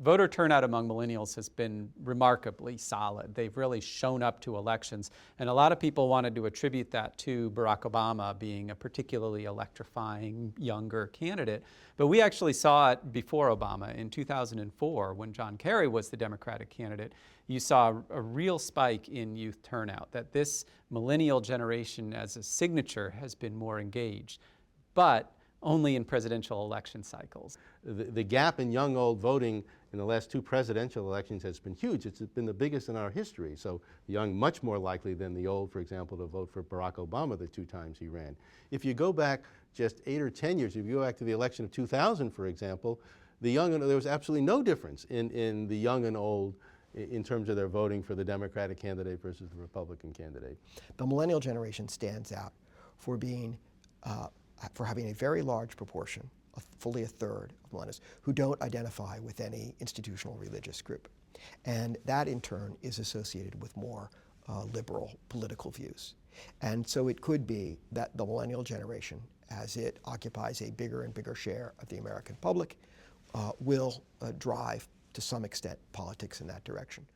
voter turnout among millennials has been remarkably solid. They've really shown up to elections, and a lot of people wanted to attribute that to Barack Obama being a particularly electrifying younger candidate. But we actually saw it before Obama. In 2004, when John Kerry was the Democratic candidate, you saw a real spike in youth turnout, that this millennial generation as a signature has been more engaged, but only in presidential election cycles. The gap in young-old voting in the last two presidential elections has been huge. It's been the biggest in our history. So the young much more likely than the old, for example, to vote for Barack Obama the 2 times he ran. If you go back just 8 or 10 years, if you go back to the election of 2000, for example, there was absolutely no difference in the young and old in terms of their voting for the Democratic candidate versus the Republican candidate. The millennial generation stands out for being for having a very large proportion, fully a third of millennials, who don't identify with any institutional religious group. And that in turn is associated with more liberal political views. And so it could be that the millennial generation, as it occupies a bigger and bigger share of the American public, will drive to some extent politics in that direction.